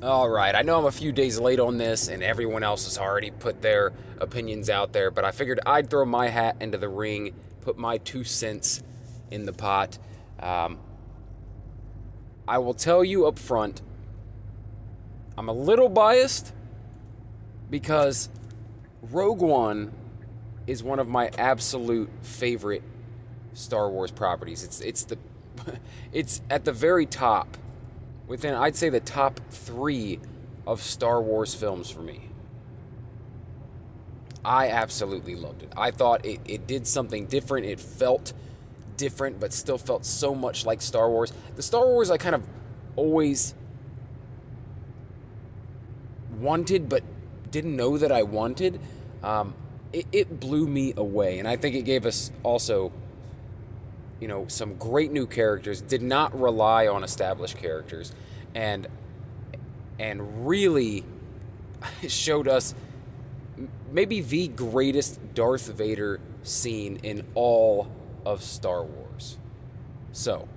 All right, I know I'm a few days late on this, and everyone else has already put their opinions out there, but I figured I'd throw my hat into the ring, put my 2 cents in the pot. Um, I will tell you up front, I'm a little biased because Rogue One is one of my absolute favorite Star Wars properties. It's the it's at the very top, within, I'd say, the top three of Star Wars films for me. I absolutely loved it. I thought it did something different. It felt different, but still felt so much like Star Wars. The Star Wars I kind of always wanted, but didn't know that I wanted. It blew me away, and I think it gave us also, some great new characters. Did not rely on established characters, and really showed us maybe the greatest Darth Vader scene in all of Star Wars. So,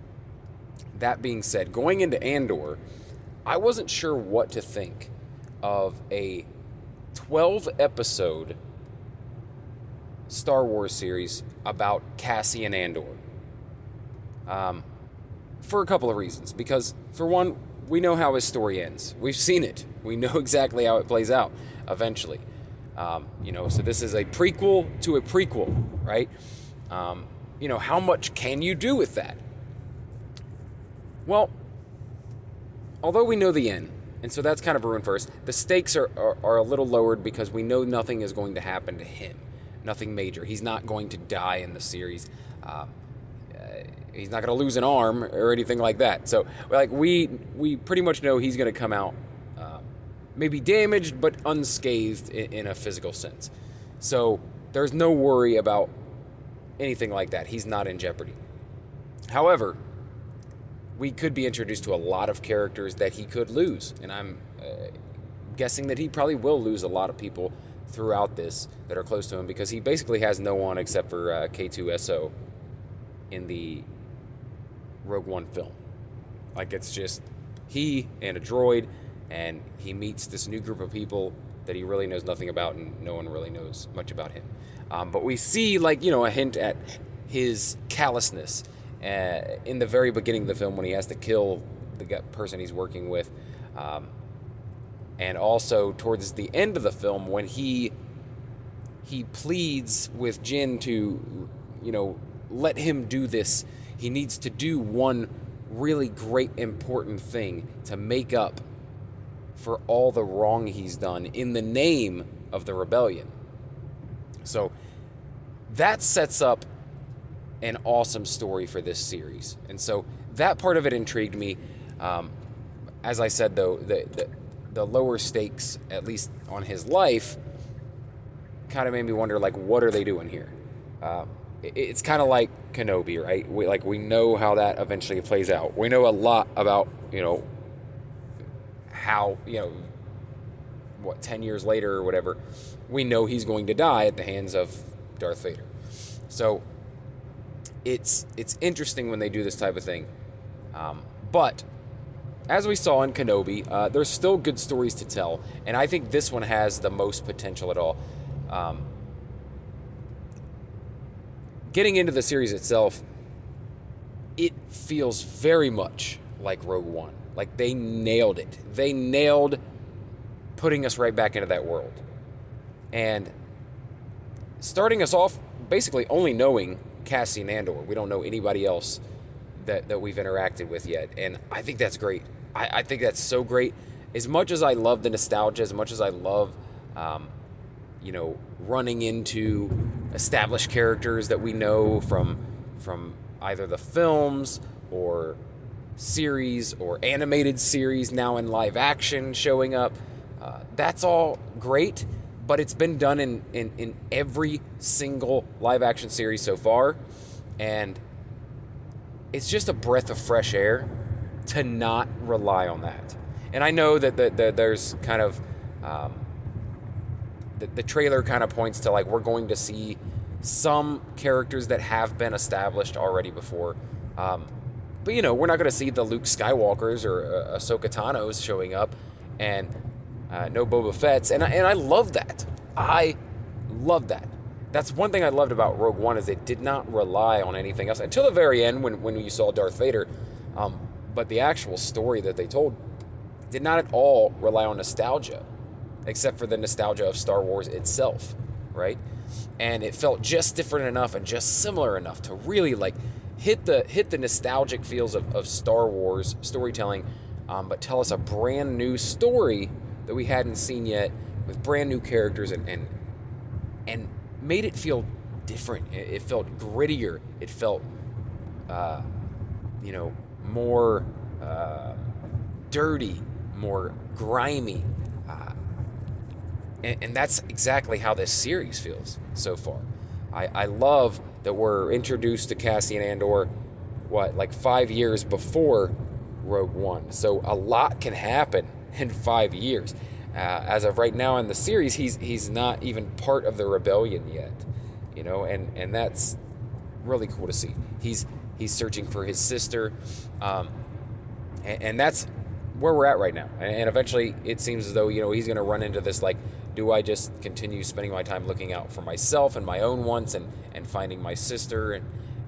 that being said, going into Andor, I wasn't sure what to think of a 12 episode Star Wars series about Cassian Andor. For a couple of reasons. Because, for one, we know how his story ends. We've seen it. We know exactly how it plays out eventually. So this is a prequel to a prequel, right? How much can you do with that? Well, although we know the end, and so that's kind of ruined first, the stakes are a little lowered because we know nothing is going to happen to him. Nothing major. He's not going to die in the series. He's not going to lose an arm or anything like that. So, we pretty much know he's going to come out maybe damaged but unscathed in a physical sense. So there's no worry about anything like that. He's not in jeopardy. However, we could be introduced to a lot of characters that he could lose, and I'm guessing that he probably will lose a lot of people throughout this that are close to him, because he basically has no one except for K2SO in the Rogue One film. It's just he and a droid, and he meets this new group of people that he really knows nothing about, and no one really knows much about him. But we see, a hint at his callousness in the very beginning of the film when he has to kill the person he's working with. And also towards the end of the film when he pleads with Jin to, let him do this. He needs to do one really great important thing to make up for all the wrong he's done in the name of the rebellion. So that sets up an awesome story for this series. And so that part of it intrigued me. As I said, though, the lower stakes, at least on his life, kind of made me wonder, what are they doing here? It's kind of like Kenobi, right? We know how that eventually plays out. We know a lot about, how, 10 years later or whatever, we know he's going to die at the hands of Darth Vader. So it's interesting when they do this type of thing. But as we saw in Kenobi, there's still good stories to tell, and I think this one has the most potential at all. Getting into the series itself, it feels very much like Rogue One. They nailed it. They nailed putting us right back into that world. And starting us off basically only knowing Cassian Andor. We don't know anybody else that we've interacted with yet. And I think that's great. I think that's so great. As much as I love the nostalgia, as much as I love, running into established characters that we know from either the films or series or animated series now in live action showing up, that's all great, but it's been done in every single live action series so far, and it's just a breath of fresh air to not rely on that. And I know that there's kind of the trailer kind of points to we're going to see some characters that have been established already before, but we're not going to see the Luke Skywalkers or Ahsoka Tano's showing up and no Boba Fett's, and I love that. I love that. That's one thing I loved about Rogue One, is it did not rely on anything else until the very end when you saw Darth Vader. But the actual story that they told did not at all rely on nostalgia, except for the nostalgia of Star Wars itself, right? And it felt just different enough and just similar enough to really like hit the nostalgic feels of Star Wars storytelling, but tell us a brand new story that we hadn't seen yet, with brand new characters, and made it feel different. It felt grittier. It felt, more dirty, more grimy. And that's exactly how this series feels so far. I love that we're introduced to Cassian Andor, 5 years before Rogue One. So a lot can happen in 5 years. As of right now in the series, he's not even part of the rebellion yet, and that's really cool to see. He's searching for his sister, and that's where we're at right now. And eventually, it seems as though he's going to run into this, do I just continue spending my time looking out for myself and my own wants and finding my sister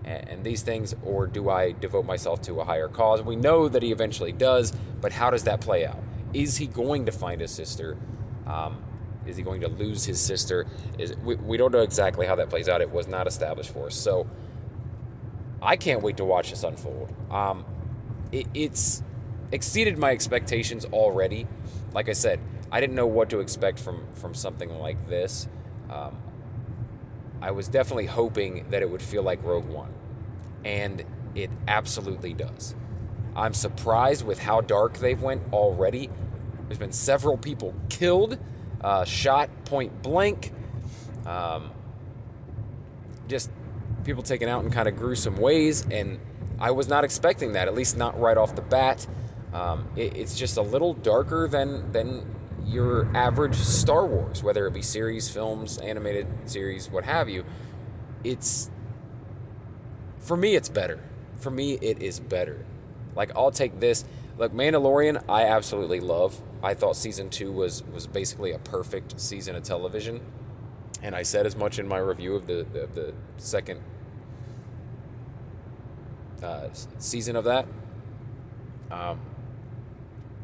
and these things, or do I devote myself to a higher cause? We know that he eventually does, but how does that play out? Is he going to find his sister? Is he going to lose his sister? We don't know exactly how that plays out. It was not established for us. So I can't wait to watch this unfold. It's exceeded my expectations already. Like I said, I didn't know what to expect from something like this. I was definitely hoping that it would feel like Rogue One, and it absolutely does. I'm surprised with how dark they've went already. There's been several people killed, shot point blank, just people taken out in kind of gruesome ways, and I was not expecting that, at least not right off the bat. It's just a little darker than your average Star Wars, whether it be series, films, animated series, what have you. For me, it's better. For me, it is better. I'll take this. Look, Mandalorian, I absolutely love. I thought season 2 was basically a perfect season of television, and I said as much in my review of the second season of that.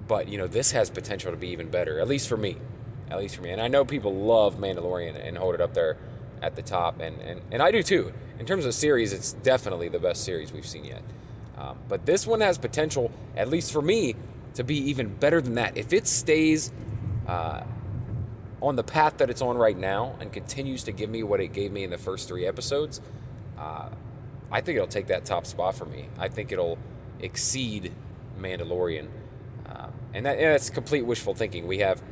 But this has potential to be even better, at least for me. And I know people love Mandalorian and hold it up there at the top, and I do too. In terms of series, it's definitely the best series we've seen yet. But this one has potential, at least for me, to be even better than that. If it stays on the path that it's on right now and continues to give me what it gave me in the first 3 episodes, I think it'll take that top spot for me. I think it'll exceed Mandalorian. And that's complete wishful thinking. We have,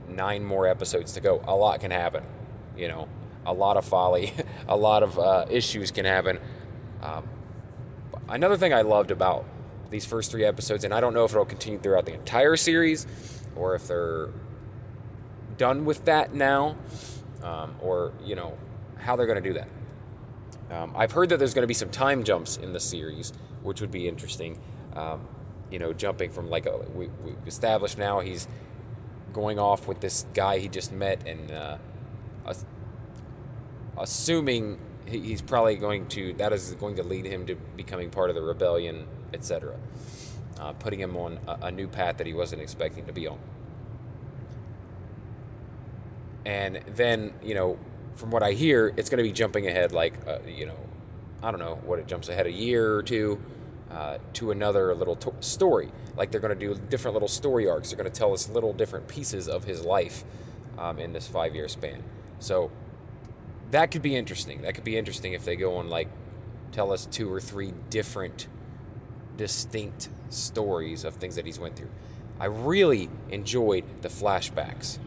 9 more episodes to go. A lot can happen. A lot of folly, a lot of issues can happen. Another thing I loved about these first 3 episodes, and I don't know if it'll continue throughout the entire series, or if they're done with that now, or, how they're going to do that. I've heard that there's going to be some time jumps in the series, which would be interesting. Jumping from we established now he's going off with this guy he just met, and assuming he's probably that is going to lead him to becoming part of the rebellion, etc. Putting him on a new path that he wasn't expecting to be on. And then, from what I hear, it's going to be jumping ahead, I don't know what it jumps ahead, a year or two, to another little story. They're going to do different little story arcs. They're going to tell us little different pieces of his life in this 5-year span. So that could be interesting. That could be interesting if they go on, tell us 2 or 3 different distinct stories of things that he's went through. I really enjoyed the flashbacks.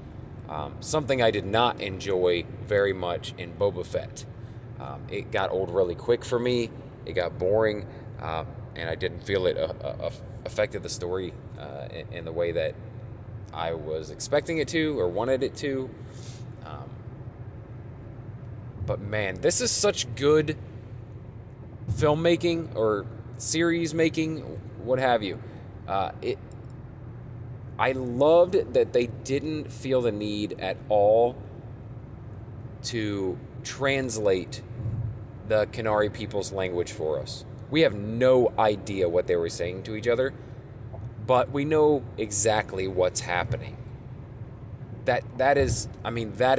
Something I did not enjoy very much in Boba Fett. It got old really quick for me. It got boring. And I didn't feel it affected the story in the way that I was expecting it to or wanted it to. But man, this is such good filmmaking or series making, what have you. I loved that they didn't feel the need at all to translate the Canary people's language for us. We have no idea what they were saying to each other, but we know exactly what's happening. That is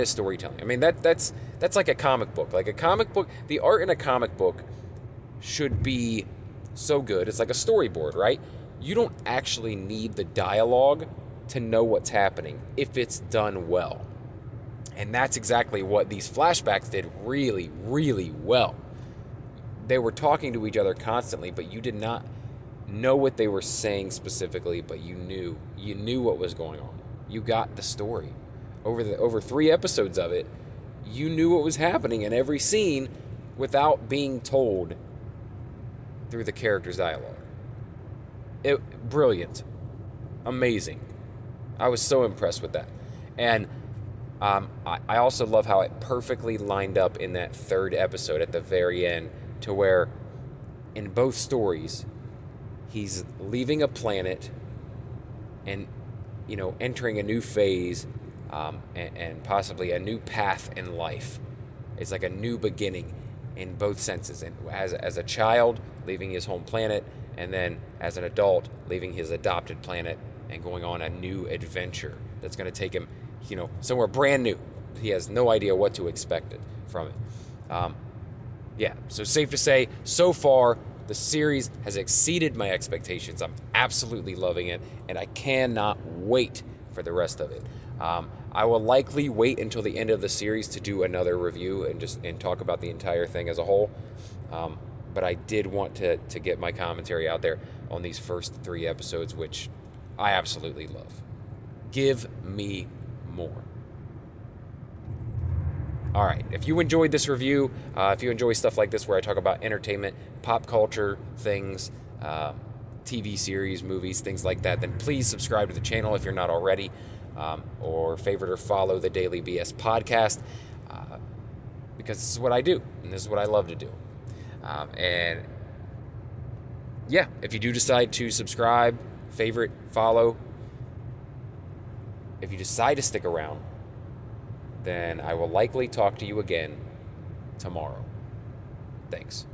storytelling. I mean, that's like a comic book. Like a comic book, the art in a comic book should be so good. It's like a storyboard, right? You don't actually need the dialogue to know what's happening if it's done well. And that's exactly what these flashbacks did really, really well. They were talking to each other constantly, but you did not know what they were saying specifically, but you knew what was going on. You got the story. Over 3 episodes of it, you knew what was happening in every scene without being told through the characters' dialogue. Brilliant. Amazing. I was so impressed with that. And I also love how it perfectly lined up in that 3rd episode at the very end, to where in both stories he's leaving a planet and entering a new phase, and possibly a new path in life. It's like a new beginning in both senses. And as a child, leaving his home planet, and then as an adult, leaving his adopted planet and going on a new adventure that's going to take him, somewhere brand new. He has no idea what to expect from it. So safe to say, so far, the series has exceeded my expectations. I'm absolutely loving it, and I cannot wait for the rest of it. I will likely wait until the end of the series to do another review and talk about the entire thing as a whole. But I did want to get my commentary out there on these first 3 episodes, which I absolutely love. Give me more. All right, if you enjoyed this review, if you enjoy stuff like this where I talk about entertainment, pop culture things, TV series, movies, things like that, then please subscribe to the channel if you're not already, or favorite or follow the Daily BS podcast, because this is what I do, and this is what I love to do. If you do decide to subscribe, favorite, follow, if you decide to stick around, then I will likely talk to you again tomorrow. Thanks.